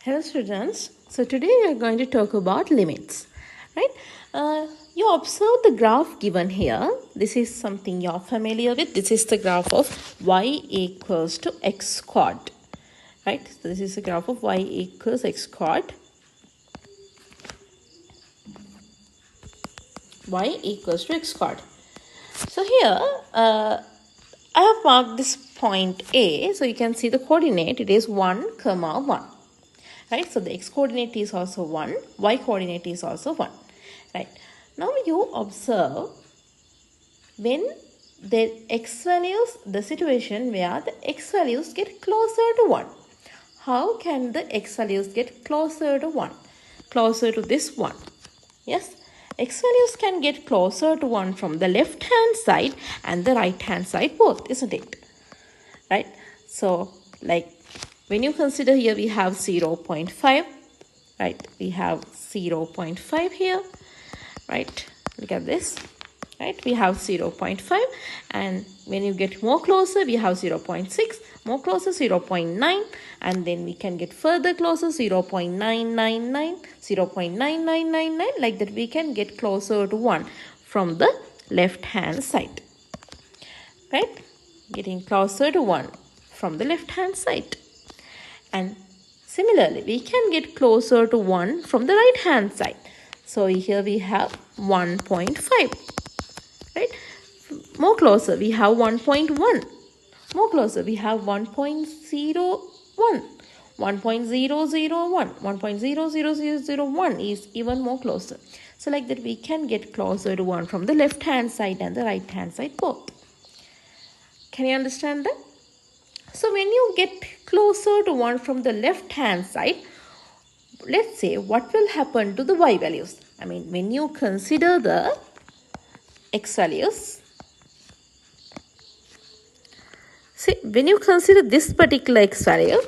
Hello students, so today we are going to talk about limits, right? You observe the graph given here. This is something you're familiar with. This is the graph of y equals to x squared, right? So this is the graph of y equals x squared. Y equals to x squared. So here, I have marked this point A. So you can see the coordinate. It is 1, 1. Right, so the x coordinate is also 1, y coordinate is also 1, right? Now you observe when the x values, the situation where the x values get closer to 1. How can the x values get closer to 1? Closer to this 1. Yes, x values can get closer to 1 from the left hand side and the right hand side both, isn't it? Right, so like when you consider here we have 0.5, right? We have 0.5 here, right? Look at this, right? We have 0.5, and when you get more closer, we have 0.6, more closer 0.9, and then we can get further closer 0.999, 0.9999, like that we can get closer to 1 from the left hand side, right? Getting closer to 1 from the left hand side. And similarly, we can get closer to 1 from the right hand side. So here we have 1.5, right? More closer, we have 1.1. More closer, we have 1.01. 1.001. 1.00001 is even more closer. So like that we can get closer to 1 from the left hand side and the right hand side both. Can you understand that? So when you get closer to 1 from the left hand side, let's say what will happen to the y values? I mean, when you consider the x values, see, when you consider this particular x value,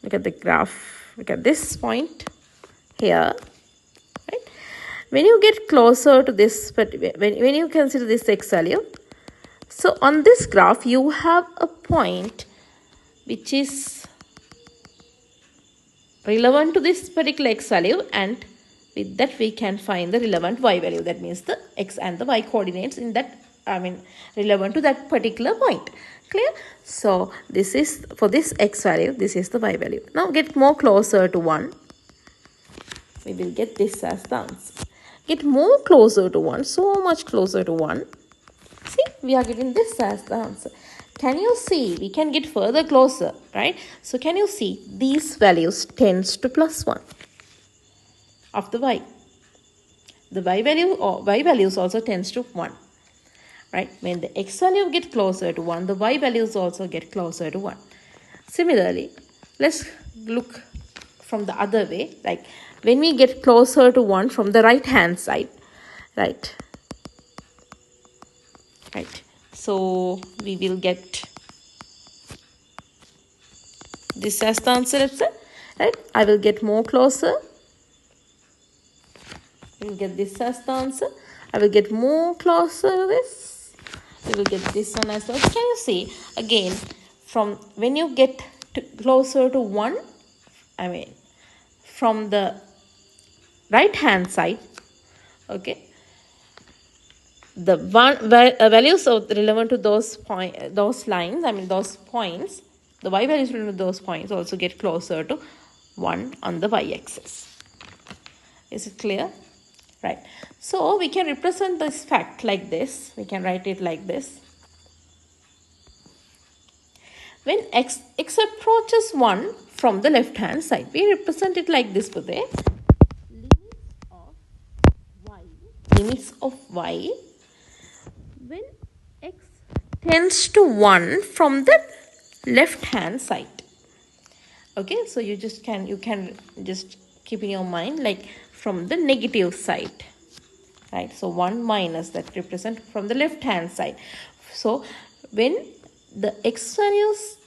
look at the graph, look at this point here, right? When you get closer to this, when you consider this x value, so on this graph, you have a point which is relevant to this particular x value, and with that we can find the relevant y value. That means the x and the y coordinates in that, relevant to that particular point. Clear? So this is for this x value, this is the y value. Now get more closer to 1. We will get this as the answer. Get more closer to 1, so much closer to 1. See, we are getting this as the answer. Can you see? We can get further closer, right? So can you see these values tends to plus 1 of the y. The y value or y values also tends to 1, right? When the x value get closer to 1, the y values also get closer to 1. Similarly, let's look from the other way. Like when we get closer to 1 from the right hand side, right? Right, so we will get this as the answer itself, right? I will get more closer. We will get this as the answer. I will get more closer to this. We will get this one as well. Can you see again from when you get closer to 1, from the right hand side, okay? The values of relevant to those lines, those points, the y values relevant to those points also get closer to 1 on the y-axis. Is it clear? Right. So we can represent this fact like this. We can write it like this. When x approaches 1 from the left hand side, we represent it like this today. Limits of y when x tends to 1 from the left hand side. Okay, so you can just keep in your mind like from the negative side, right? So 1 minus that represent from the left hand side. So when the x values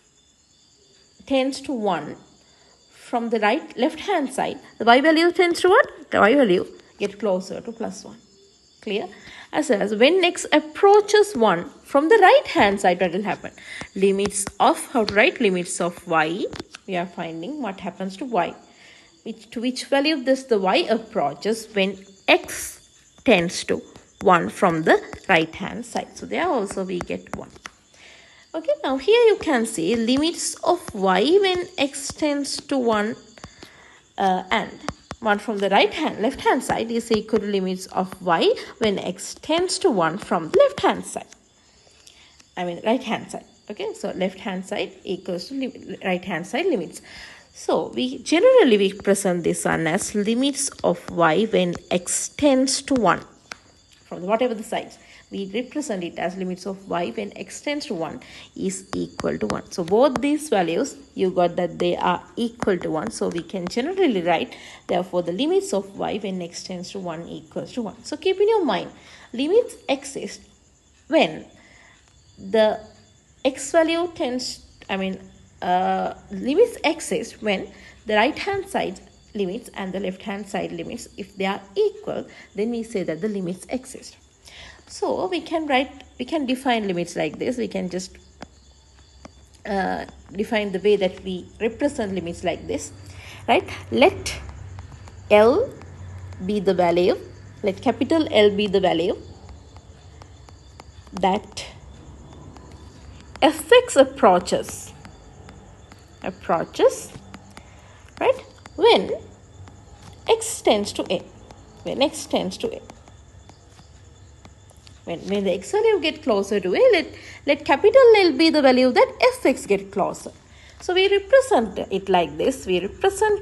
tends to 1 from the left hand side, the y value tends to what? The y value get closer to plus 1. Clear? As well as when x approaches 1 from the right hand side, what will happen? Limits of, how to write? Limits of y we are finding what happens to y. To which value does the y approaches when x tends to 1 from the right hand side. So there also we get 1. Okay, now here you can see limits of y when x tends to 1 and 1 from the left hand side is equal to limits of y when x tends to 1 from the right hand side. Okay, so left hand side equals to right hand side limits. So we generally present this one as limits of y when x tends to 1 from whatever the sides. We represent it as limits of y when x tends to 1 is equal to 1. So both these values, you got that they are equal to 1. So we can generally write, therefore, the limits of y when x tends to 1 equals to 1. So keep in your mind, limits exist when the x value limits exist when the right hand side limits and the left hand side limits, if they are equal, then we say that the limits exist. So we can define limits like this. We can just define the way that we represent limits like this, right? Let L be the value, let capital L be the value that fx approaches, right, when x tends to a. When x tends to a. When the x value get closer to a, let capital L be the value that fx get closer. So we represent it like this. We represent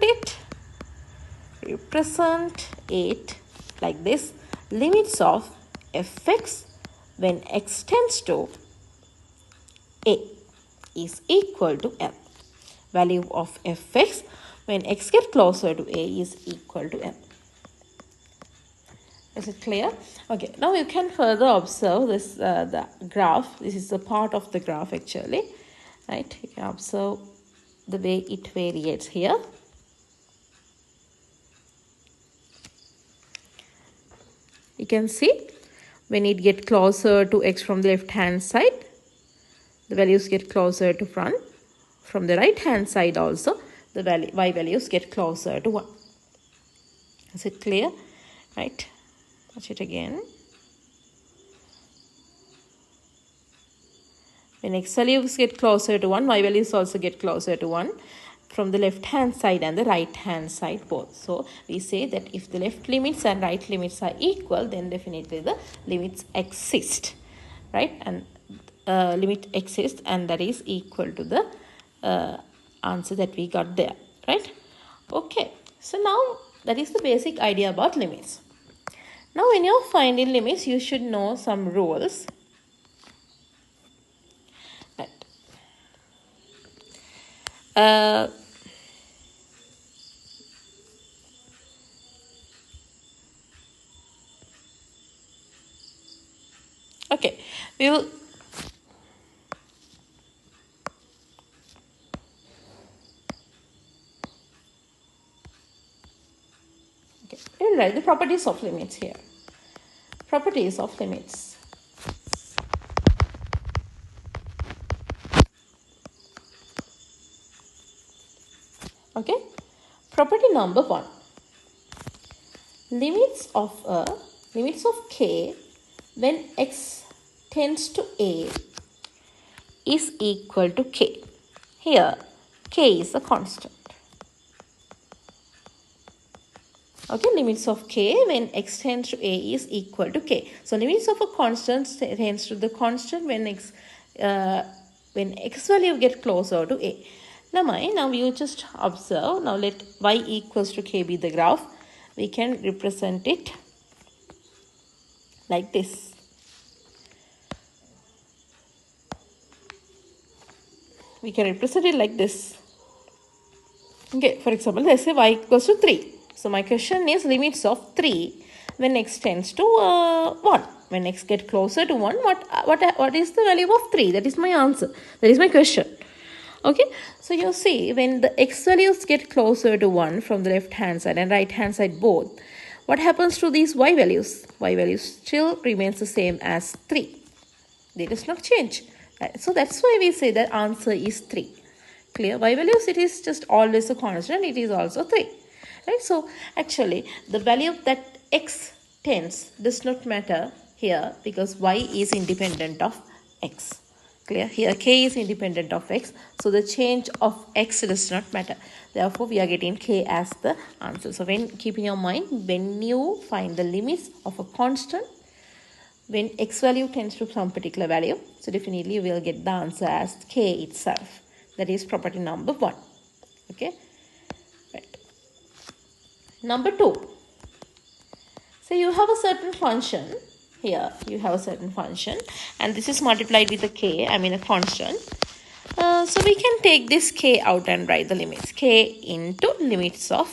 it like this. Limits of fx when x tends to a is equal to L. Value of fx when x get closer to a is equal to L. Is it clear? Okay, now you can further observe this the graph. This is a part of the graph actually, right? You can observe the way it varies here. You can see when it get closer to x from the left hand side, the values get closer to front. From the right hand side also, the y values get closer to 1. Is it clear? Right? Watch it again. When x values get closer to 1, y values also get closer to 1 from the left hand side and the right hand side both. So we say that if the left limits and right limits are equal, then definitely the limits exist, right? And limit exists, and that is equal to the answer that we got there, right? Okay, so now that is the basic idea about limits. Now when you're finding limits, you should know some rules. Right. Okay, we will we'll write the properties of limits here. Properties of limits. Okay, property number 1. Limits of k when x tends to a is equal to k. Here, k is a constant. Okay, limits of k when x tends to a is equal to k. So limits of a constant tends to the constant when x value get closer to a. Now you just observe. Now let y equals to k be the graph. We can represent it like this. We can represent it like this. Okay, for example, let's say y equals to 3. So my question is limits of 3 when x tends to 1. When x get closer to 1, what is the value of 3? That is my answer. That is my question. Okay, so you see when the x values get closer to 1 from the left hand side and right hand side both, what happens to these y values? Y values still remains the same as 3. They does not change. So that's why we say that answer is 3. Clear? Y values, it is just always a constant. It is also 3. Right? So actually the value that x tends does not matter here because y is independent of x. Clear? Here k is independent of x. So the change of x does not matter. Therefore we are getting k as the answer. So when keep in your mind, when you find the limits of a constant, when x value tends to some particular value, so definitely you will get the answer as k itself. That is property number 1. Okay. Right. Number 2. So you have a certain function. Here you have a certain function and this is multiplied with a k, I mean a constant. So we can take this k out and write the limits. K into limits of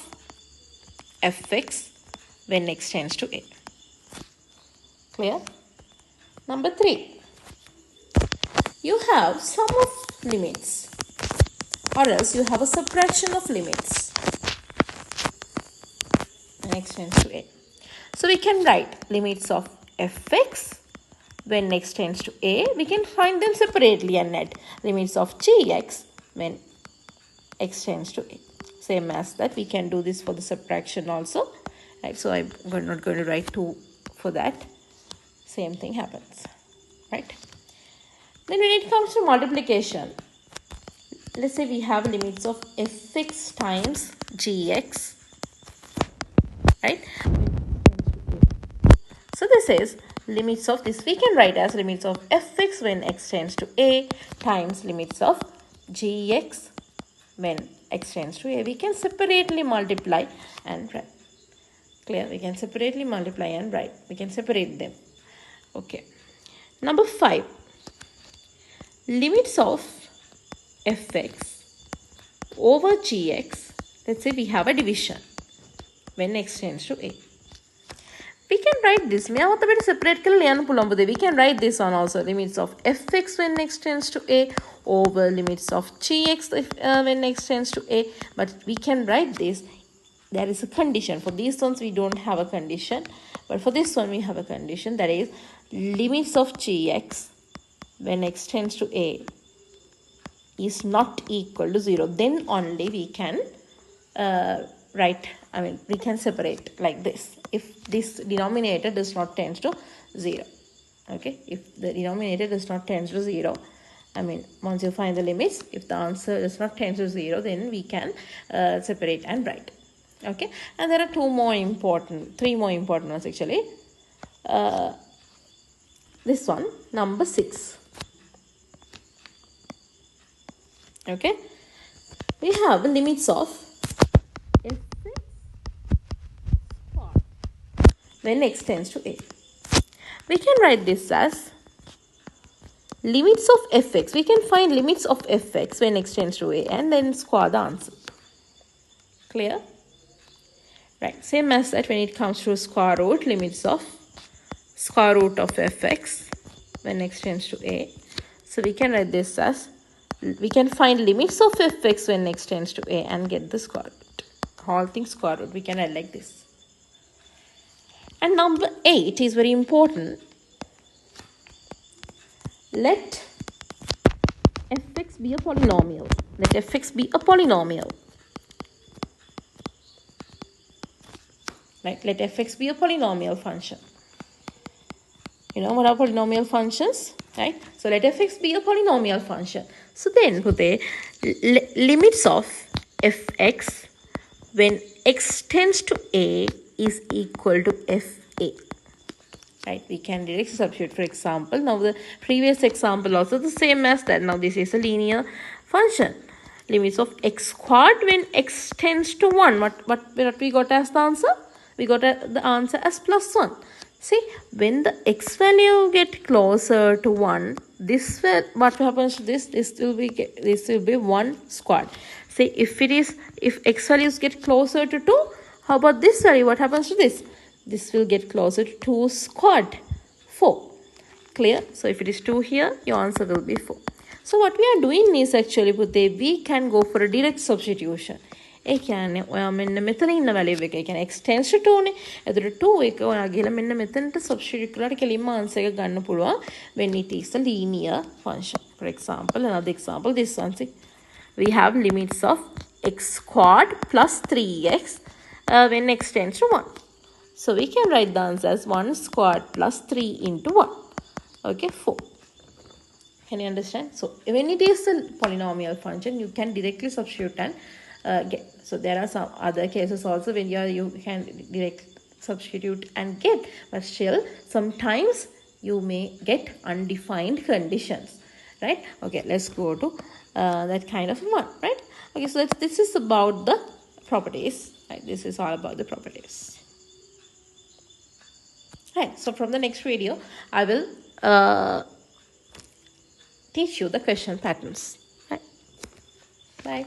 fx when x tends to a. Clear? Number 3. You have sum of limits or else you have a subtraction of limits when x tends to a. So we can write limits of fx when x tends to a. We can find them separately and add limits of gx when x tends to a. Same as that, we can do this for the subtraction also. Right? So I'm not going to write 2 for that. Same thing happens. Right? Then when it comes to multiplication, let's say we have limits of fx times gx. Right? So this is limits of this, we can write as limits of fx when x tends to a times limits of gx when x tends to a. We can separately multiply and write. Clear? We can separately multiply and write. We can separate them. Okay. Number 5. Limits of fx over gx. Let's say we have a division when x tends to a. We can write this. We can write this on also. Limits of fx when x tends to a over limits of gx when x tends to a. But we can write this. There is a condition. For these ones we don't have a condition. But for this one we have a condition. That is limits of gx when x tends to a is not equal to 0. Then only we can we can separate like this. If this denominator does not tend to 0. Okay, if the denominator does not tend to 0, once you find the limits, if the answer does not tend to 0, then we can separate and write. Okay, and there are three more important ones actually. This one, number 6. Okay, we have limits of fx when x tends to a. We can write this as limits of fx. We can find limits of fx when x tends to a and then square the answer. Clear? Right. Same as that when it comes to square root, limits of square root of fx when x tends to a. So we can write this as, we can find limits of fx when x tends to a and get the square root. Whole thing square root. We can add like this. And number 8 is very important. Let fx be a polynomial. Let fx be a polynomial. Right? Let fx be a polynomial function. You know what are polynomial functions? Right? So let fx be a polynomial function. So then put the limits of fx when x tends to a is equal to fa. Right? We can directly substitute, for example. Now the previous example also the same as that. Now this is a linear function. Limits of x squared when x tends to 1. What we got as the answer? We got the answer as +1. See, when the x value get closer to 1, this will, what happens to this? This will be 1 squared. See, if x values get closer to 2, how about this value? What happens to this? This will get closer to 2 squared, 4. Clear? So if it is 2 here, your answer will be 4. So what we are doing is actually we can go for a direct substitution. ඒ කියන්නේ ඔයා මෙන්න මෙතන ඉන්න value එක. ඒ කියන්නේ x tends to 2 නේ. එතකොට 2 එක ඔයා ගිහලා මෙන්න මෙතනට substitute කරලා කෙලින්ම answer එක ගන්න පුළුවන් when it is a linear function. For example, another example, this one. See, we have limits of x squared plus 3x when x tends to 1. So we can write the answer as 1 squared plus 3 into 1. Okay, 4. Can you understand? So when it is a polynomial function, you can directly substitute and get. So there are some other cases also when you can directly substitute and get, but still sometimes you may get undefined conditions, right? Okay, let's go to that kind of one, right? Okay, so this is about the properties, right? This is all about the properties. Right, so from the next video, I will teach you the question patterns. Right. Bye.